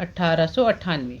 1898।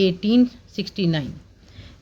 1869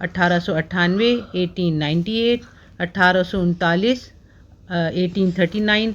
1898 1898, 1839 1839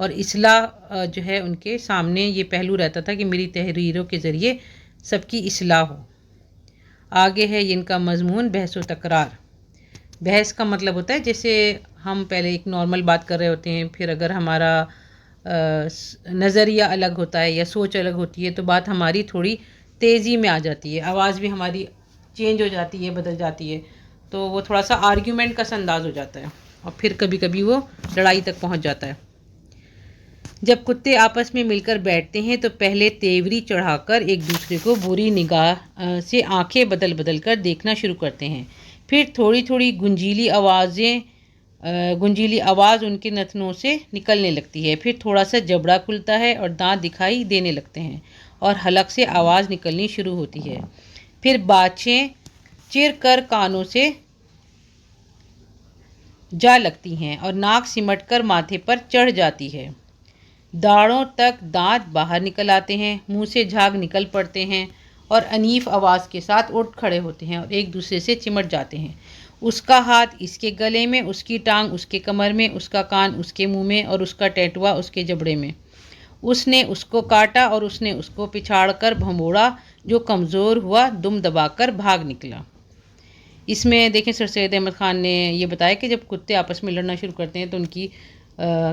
اور اصلاح جو ہے ان کے سامنے یہ پہلو رہتا تھا کہ میری تحریروں کے ذریعے سب کی اصلاح ہو۔ آگے ہے ان کا مضمون بحث و تکرار۔ بحث کا مطلب ہوتا ہے جیسے ہم پہلے ایک نارمل بات کر رہے ہوتے ہیں، پھر اگر ہمارا نظریہ الگ ہوتا ہے یا سوچ الگ ہوتی ہے تو بات ہماری تھوڑی تیزی میں آ جاتی ہے، آواز بھی ہماری چینج ہو جاتی ہے، بدل جاتی ہے، تو وہ تھوڑا سا آرگیومنٹ کا انداز ہو جاتا ہے اور پھر کبھی کبھی وہ لڑائی تک پہنچ جاتا ہے۔ جب کتے آپس میں مل کر بیٹھتے ہیں تو پہلے تیوری چڑھا کر ایک دوسرے کو بری نگاہ سے آنکھیں بدل بدل کر دیکھنا شروع کرتے ہیں، پھر تھوڑی تھوڑی گنجیلی آواز ان کے نتنوں سے نکلنے لگتی ہے، پھر تھوڑا سا جبڑا کھلتا ہے اور دانت دکھائی دینے لگتے ہیں اور حلق سے آواز نکلنی شروع ہوتی ہے، پھر باچھیں چر کر کانوں سے جا لگتی ہیں اور ناک سمٹ کر ماتھے پر چڑھ جاتی ہے، داڑھوں تک دانت باہر نکل آتے ہیں، منہ سے جھاگ نکل پڑتے ہیں اور عنیف آواز کے ساتھ اٹھ کھڑے ہوتے ہیں اور ایک دوسرے سے چمٹ جاتے ہیں۔ اس کا ہاتھ اس کے گلے میں، اس کی ٹانگ اس کے کمر میں، اس کا کان اس کے منہ میں اور اس کا ٹیٹوا اس کے جبڑے میں۔ اس نے اس کو کاٹا اور اس نے اس کو پچھاڑ کر بھنبوڑا، جو کمزور ہوا دم دبا کر بھاگ نکلا۔ اس میں دیکھیں سر سید احمد خان نے یہ بتایا کہ جب کتے آپس میں لڑنا شروع کرتے ہیں تو ان کی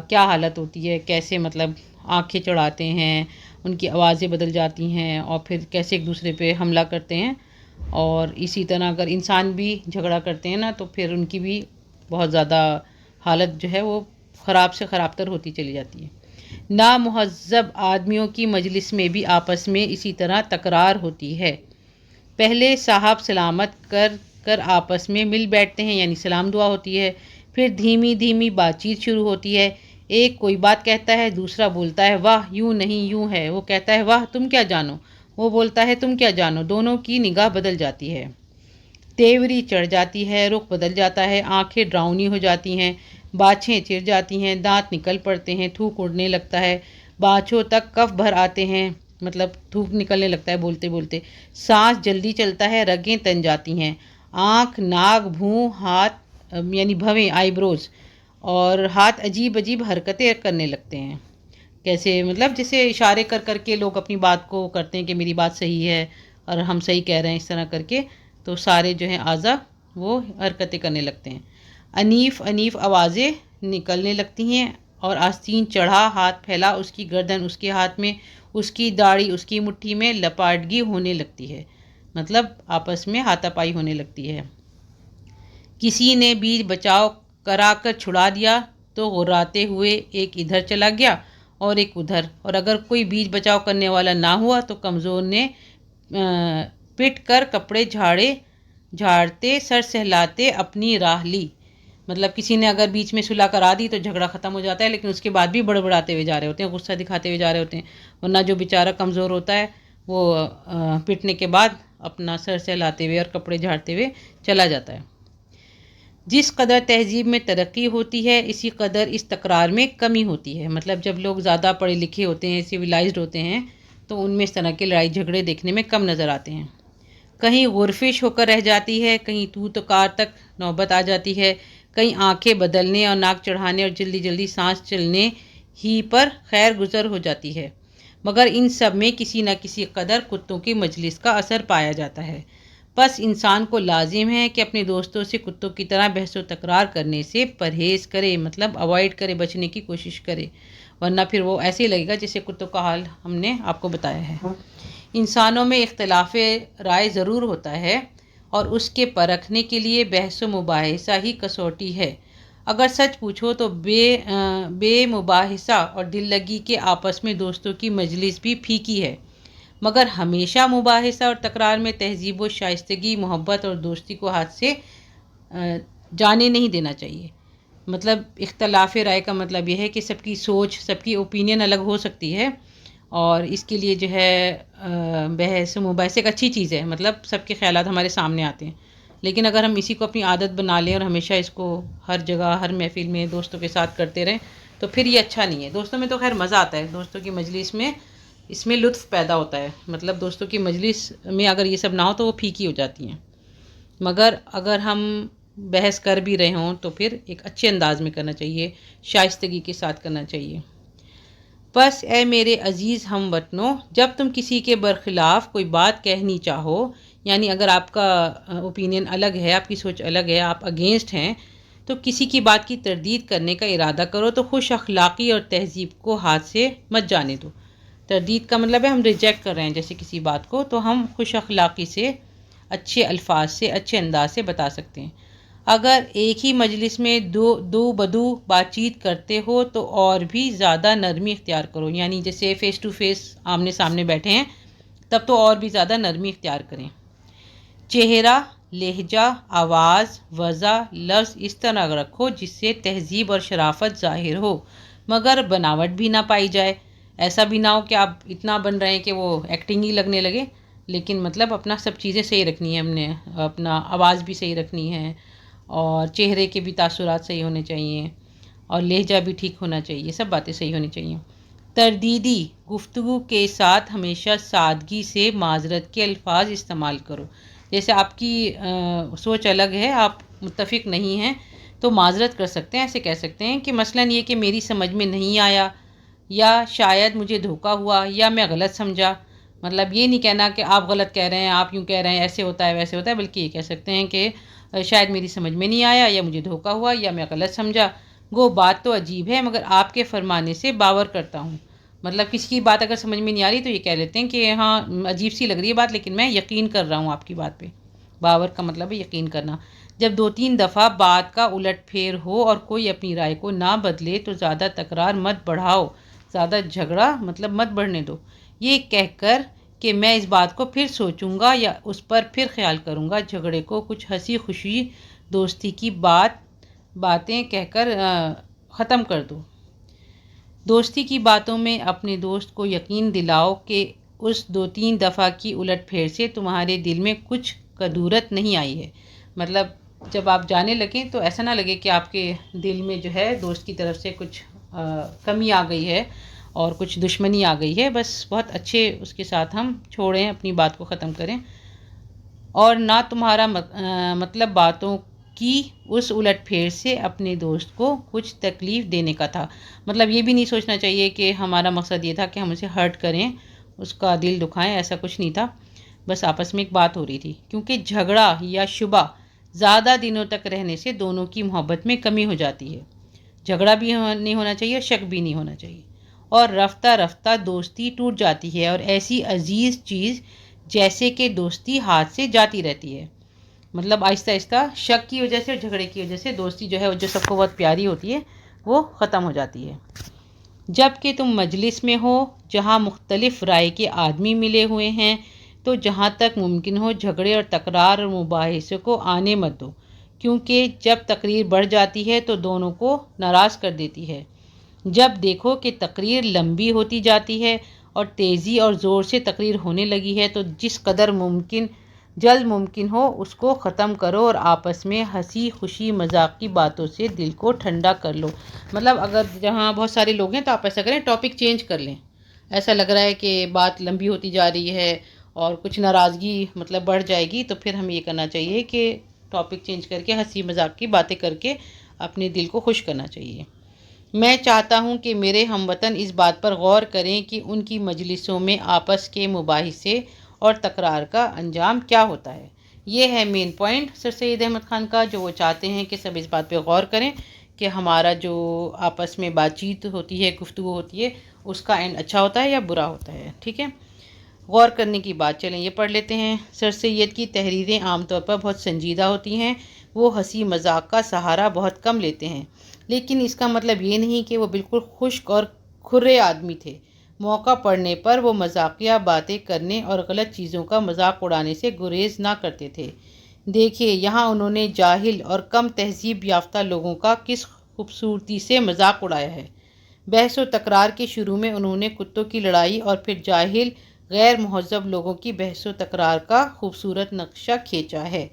کیا حالت ہوتی ہے، کیسے مطلب آنکھیں چڑھاتے ہیں، ان کی آوازیں بدل جاتی ہیں اور پھر کیسے ایک دوسرے پہ حملہ کرتے ہیں، اور اسی طرح اگر انسان بھی جھگڑا کرتے ہیں نا تو پھر ان کی بھی بہت زیادہ حالت جو ہے وہ خراب سے خراب تر ہوتی چلی جاتی ہے۔ نامہذب آدمیوں کی مجلس میں بھی آپس میں اسی طرح تکرار ہوتی ہے۔ پہلے صاحب سلامت کر کر آپس میں مل بیٹھتے ہیں، یعنی سلام دعا ہوتی ہے، پھر دھیمی دھیمی بات چیت شروع ہوتی ہے، ایک کوئی بات کہتا ہے، دوسرا بولتا ہے واہ یوں نہیں یوں ہے، وہ کہتا ہے واہ تم کیا جانو، وہ بولتا ہے تم کیا جانو، دونوں کی نگاہ بدل جاتی ہے، تیوری چڑھ جاتی ہے، رخ بدل جاتا ہے، آنکھیں ڈراؤنی ہو جاتی ہیں، باچھیں چر جاتی ہیں، دانت نکل پڑتے ہیں، تھوک اڑنے لگتا ہے، باچھوں تک کف بھر آتے ہیں، مطلب تھوک نکلنے لگتا ہے بولتے بولتے، سانس جلدی چلتا ہے، رگیں تن جاتی ہیں، آنکھ ناک بھوں ہاتھ یعنی بھویں آئی بروز اور ہاتھ عجیب عجیب حرکتیں کرنے لگتے ہیں، کیسے مطلب جیسے اشارے کر کر کے لوگ اپنی بات کو کرتے ہیں کہ میری بات صحیح ہے اور ہم صحیح کہہ رہے ہیں، اس طرح کر کے تو سارے جو ہیں اعضاء وہ حرکتیں کرنے لگتے ہیں، انیف انیف آوازیں نکلنے لگتی ہیں اور آستین چڑھا ہاتھ پھیلا، اس کی گردن اس کے ہاتھ میں، اس کی داڑھی اس کی مٹھی میں، لپاٹگی ہونے لگتی ہے، مطلب آپس میں ہاتھا پائی ہونے لگتی ہے۔ کسی نے بیچ بچاؤ کرا کر چھڑا دیا تو غراتے ہوئے ایک ادھر چلا گیا اور ایک ادھر، اور اگر کوئی بیچ بچاؤ کرنے والا نہ ہوا تو کمزور نے پٹ کر کپڑے جھاڑتے سر سہلاتے اپنی راہ لی، مطلب کسی نے اگر بیچ میں صلح کرا دی تو جھگڑا ختم ہو جاتا ہے، لیکن اس کے بعد بھی بڑبڑاتے ہوئے جا رہے ہوتے ہیں، غصہ دکھاتے ہوئے جا رہے ہوتے ہیں، ورنہ جو بیچارہ کمزور ہوتا ہے وہ پٹنے کے بعد اپنا سر سہلاتے ہوئے اور کپڑے جھاڑتے ہوئے چلا جاتا ہے۔ جس قدر تہذیب میں ترقی ہوتی ہے اسی قدر اس تکرار میں کمی ہوتی ہے، مطلب جب لوگ زیادہ پڑھے لکھے ہوتے ہیں، سویلائزڈ ہوتے ہیں تو ان میں اس طرح کے لڑائی جھگڑے دیکھنے میں کم نظر آتے ہیں، کہیں غرفش ہو کر رہ جاتی ہے، کہیں تو تکار تک نوبت آ جاتی ہے، کہیں آنکھیں بدلنے اور ناک چڑھانے اور جلدی جلدی سانس چلنے ہی پر خیر گزر ہو جاتی ہے، مگر ان سب میں کسی نہ کسی قدر کتوں کی مجلس کا اثر پایا جاتا ہے، بس انسان کو لازم ہے کہ اپنے دوستوں سے کتوں کی طرح بحث و تکرار کرنے سے پرہیز کرے، مطلب اوائڈ کرے، بچنے کی کوشش کرے، ورنہ پھر وہ ایسے ہی لگے گا جیسے کتوں کا حال ہم نے آپ کو بتایا ہے۔ انسانوں میں اختلاف رائے ضرور ہوتا ہے اور اس کے پرکھنے کے لیے بحث و مباحثہ ہی کسوٹی ہے، اگر سچ پوچھو تو بے مباحثہ اور دل لگی کے آپس میں دوستوں کی مجلس بھی پھیکی ہے، مگر ہمیشہ مباحثہ اور تکرار میں تہذیب و شائستگی، محبت اور دوستی کو ہاتھ سے جانے نہیں دینا چاہیے، مطلب اختلاف رائے کا مطلب یہ ہے کہ سب کی سوچ، سب کی اوپینین الگ ہو سکتی ہے، اور اس کے لیے جو ہے بحث و مباحثہ ایک اچھی چیز ہے، مطلب سب کے خیالات ہمارے سامنے آتے ہیں، لیکن اگر ہم اسی کو اپنی عادت بنا لیں اور ہمیشہ اس کو ہر جگہ ہر محفل میں دوستوں کے ساتھ کرتے رہیں تو پھر یہ اچھا نہیں ہے۔ دوستوں میں تو خیر مزہ آتا ہے، دوستوں کی مجلس میں اس میں لطف پیدا ہوتا ہے، مطلب دوستوں کی مجلس میں اگر یہ سب نہ ہو تو وہ پھیکی ہو جاتی ہیں، مگر اگر ہم بحث کر بھی رہے ہوں تو پھر ایک اچھے انداز میں کرنا چاہیے، شائستگی کے ساتھ کرنا چاہیے۔ بس اے میرے عزیز ہم وطنوں، جب تم کسی کے برخلاف کوئی بات کہنی چاہو، یعنی اگر آپ کا اوپینین الگ ہے، آپ کی سوچ الگ ہے، آپ اگینسٹ ہیں، تو کسی کی بات کی تردید کرنے کا ارادہ کرو تو خوش اخلاقی اور تہذیب کو ہاتھ سے مت جانے دو۔ تردید کا مطلب ہے ہم ریجیکٹ کر رہے ہیں جیسے کسی بات کو، تو ہم خوش اخلاقی سے، اچھے الفاظ سے، اچھے انداز سے بتا سکتے ہیں۔ اگر ایک ہی مجلس میں دو بدو بات چیت کرتے ہو تو اور بھی زیادہ نرمی اختیار کرو، یعنی جیسے فیس ٹو فیس آمنے سامنے بیٹھے ہیں تب تو اور بھی زیادہ نرمی اختیار کریں۔ چہرہ، لہجہ، آواز، وضع، لفظ اس طرح رکھو جس سے تہذیب اور شرافت ظاہر ہو، مگر بناوٹ بھی نہ پائی جائے۔ ایسا بھی نہ ہو کہ آپ اتنا بن رہے ہیں کہ وہ ایکٹنگ ہی لگنے لگے، لیکن مطلب اپنا سب چیزیں صحیح رکھنی ہے، ہم نے اپنا آواز بھی صحیح رکھنی ہے، اور چہرے کے بھی تاثرات صحیح ہونے چاہیے، اور لہجہ بھی ٹھیک ہونا چاہیے، سب باتیں صحیح ہونی چاہیے۔ تردیدی گفتگو کے ساتھ ہمیشہ سادگی سے معذرت کے الفاظ استعمال کرو۔ جیسے آپ کی سوچ الگ ہے، آپ متفق نہیں ہیں، تو معذرت کر سکتے ہیں، ایسے کہہ سکتے ہیں کہ مثلاً یہ کہ میری سمجھ میں نہیں آیا، یا شاید مجھے دھوکا ہوا، یا میں غلط سمجھا۔ مطلب یہ نہیں کہنا کہ آپ غلط کہہ رہے ہیں، آپ یوں کہہ رہے ہیں، ایسے ہوتا ہے ویسے ہوتا ہے، بلکہ یہ کہہ سکتے ہیں کہ شاید میری سمجھ میں نہیں آیا، یا مجھے دھوکا ہوا، یا میں غلط سمجھا۔ گو بات تو عجیب ہے مگر آپ کے فرمانے سے باور کرتا ہوں۔ مطلب کسی کی بات اگر سمجھ میں نہیں آ رہی تو یہ کہہ لیتے ہیں کہ ہاں عجیب سی لگ رہی ہے بات، لیکن میں یقین کر رہا ہوں آپ کی بات پہ۔ باور کا مطلب ہے یقین کرنا۔ جب 2-3 دفعہ بات کا الٹ پھیر ہو اور کوئی اپنی رائے کو نہ بدلے تو زیادہ تکرار مت بڑھاؤ، زیادہ جھگڑا مطلب مت بڑھنے دو، یہ کہہ کر کہ میں اس بات کو پھر سوچوں گا یا اس پر پھر خیال کروں گا۔ جھگڑے کو کچھ ہنسی خوشی دوستی کی باتیں کہہ کر ختم کر دو۔ دوستی کی باتوں میں اپنے دوست کو یقین دلاؤ کہ اس 2-3 دفعہ کی الٹ پھیر سے تمہارے دل میں کچھ کدورت نہیں آئی ہے۔ مطلب جب آپ جانے لگیں تو ایسا نہ لگے کہ آپ کے دل میں جو ہے دوست کی طرف سے کچھ کمی آ گئی ہے اور کچھ دشمنی آ گئی ہے، بس بہت اچھے اس کے ساتھ ہم چھوڑیں، اپنی بات کو ختم کریں، اور نہ تمہارا مطلب باتوں کی اس الٹ پھیر سے اپنے دوست کو کچھ تکلیف دینے کا تھا۔ مطلب یہ بھی نہیں سوچنا چاہیے کہ ہمارا مقصد یہ تھا کہ ہم اسے ہرٹ کریں، اس کا دل دکھائیں، ایسا کچھ نہیں تھا، بس آپس میں ایک بات ہو رہی تھی۔ کیونکہ جھگڑا یا شبہ زیادہ دنوں تک رہنے سے دونوں کی محبت میں کمی ہو جاتی ہے۔ جھگڑا بھی نہیں ہونا چاہیے، شک بھی نہیں ہونا چاہیے، اور رفتہ رفتہ دوستی ٹوٹ جاتی ہے، اور ایسی عزیز چیز جیسے کہ دوستی ہاتھ سے جاتی رہتی ہے۔ مطلب آہستہ آہستہ شک کی وجہ سے اور جھگڑے کی وجہ سے دوستی جو ہے جو سب کو بہت پیاری ہوتی ہے وہ ختم ہو جاتی ہے۔ جب کہ تم مجلس میں ہو جہاں مختلف رائے کے آدمی ملے ہوئے ہیں تو جہاں تک ممکن ہو جھگڑے اور تکرار اور مباحثے کو آنے مت دو، کیونکہ جب تقریر بڑھ جاتی ہے تو دونوں کو ناراض کر دیتی ہے۔ جب دیکھو کہ تقریر لمبی ہوتی جاتی ہے اور تیزی اور زور سے تقریر ہونے لگی ہے تو جس قدر جلد ممکن ہو اس کو ختم کرو اور آپس میں ہنسی خوشی مذاق کی باتوں سے دل کو ٹھنڈا کر لو۔ مطلب اگر جہاں بہت سارے لوگ ہیں تو آپ ایسا کریں، ٹاپک چینج کر لیں۔ ایسا لگ رہا ہے کہ بات لمبی ہوتی جا رہی ہے اور کچھ ناراضگی مطلب بڑھ جائے گی، تو پھر ہمیں یہ کرنا چاہیے کہ ٹاپک چینج کر کے ہنسی مذاق کی باتیں کر کے اپنے دل کو خوش کرنا چاہیے۔ میں چاہتا ہوں کہ میرے ہم وطن اس بات پر غور کریں کہ ان کی مجلسوں میں آپس کے مباحثے اور تکرار کا انجام کیا ہوتا ہے۔ یہ ہے مین پوائنٹ سر سید احمد خان کا، جو وہ چاہتے ہیں کہ سب اس بات پہ غور کریں کہ ہمارا جو آپس میں بات چیت ہوتی ہے، گفتگو ہوتی ہے، اس کا اینڈ اچھا ہوتا ہے یا برا ہوتا ہے۔ ٹھیک ہے، غور کرنے کی بات چلیں یہ پڑھ لیتے ہیں۔ سر سید کی تحریریں عام طور پر بہت سنجیدہ ہوتی ہیں، وہ ہنسی مذاق کا سہارا بہت کم لیتے ہیں، لیکن اس کا مطلب یہ نہیں کہ وہ بالکل خشک اور کھرے آدمی تھے۔ موقع پڑنے پر وہ مذاقیہ باتیں کرنے اور غلط چیزوں کا مذاق اڑانے سے گریز نہ کرتے تھے۔ دیکھیے یہاں انہوں نے جاہل اور کم تہذیب یافتہ لوگوں کا کس خوبصورتی سے مذاق اڑایا ہے۔ بحث و تکرار کے شروع میں انہوں نے کتوں کی لڑائی اور پھر جاہل غیر مہذب لوگوں کی بحث و تکرار کا خوبصورت نقشہ کھینچا ہے۔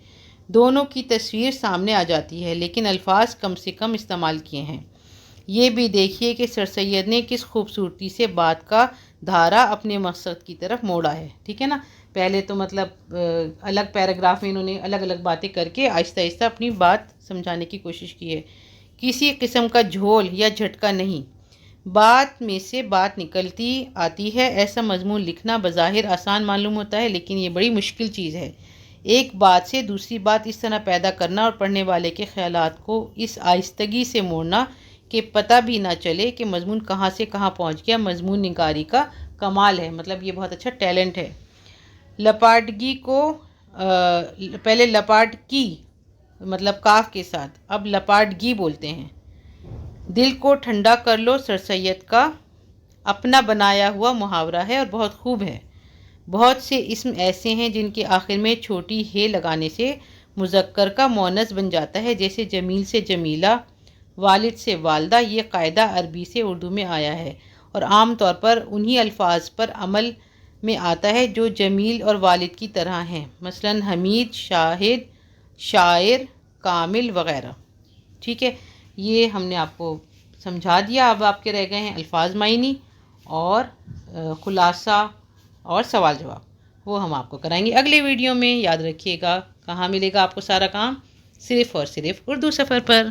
دونوں کی تصویر سامنے آ جاتی ہے لیکن الفاظ کم سے کم استعمال کیے ہیں۔ یہ بھی دیکھیے کہ سر سید نے کس خوبصورتی سے بات کا دھارا اپنے مقصد کی طرف موڑا ہے۔ ٹھیک ہے نا، پہلے تو مطلب الگ پیراگراف میں انہوں نے الگ الگ باتیں کر کے آہستہ آہستہ اپنی بات سمجھانے کی کوشش کی ہے۔ کسی قسم کا جھول یا جھٹکا نہیں، بات میں سے بات نکلتی آتی ہے، ایسا مضمون لکھنا بظاہر آسان معلوم ہوتا ہے لیکن یہ بڑی مشکل چیز ہے۔ ایک بات سے دوسری بات اس طرح پیدا کرنا اور پڑھنے والے کے خیالات کو اس آہستگی سے موڑنا کہ پتہ بھی نہ چلے کہ مضمون کہاں سے کہاں پہنچ گیا، مضمون نگاری کا کمال ہے، مطلب یہ بہت اچھا ٹیلنٹ ہے۔ لپاڈگی کو پہلے لپاڈ کی مطلب کاف کے ساتھ، اب لپاڈگی بولتے ہیں۔ دل کو ٹھنڈا کر لو سر سید کا اپنا بنایا ہوا محاورہ ہے اور بہت خوب ہے۔ بہت سے اسم ایسے ہیں جن کے آخر میں چھوٹی ہے لگانے سے مذکر کا مؤنث بن جاتا ہے، جیسے جمیل سے جمیلہ، والد سے والدہ۔ یہ قاعدہ عربی سے اردو میں آیا ہے اور عام طور پر انہی الفاظ پر عمل میں آتا ہے جو جمیل اور والد کی طرح ہیں، مثلا حمید، شاہد، شاعر، کامل وغیرہ۔ ٹھیک ہے، یہ ہم نے آپ کو سمجھا دیا۔ اب آپ کے رہ گئے ہیں الفاظ معنی اور خلاصہ اور سوال جواب، وہ ہم آپ کو کرائیں گے اگلے ویڈیو میں۔ یاد رکھیے گا کہاں ملے گا آپ کو سارا کام، صرف اور صرف اردو سفر پر۔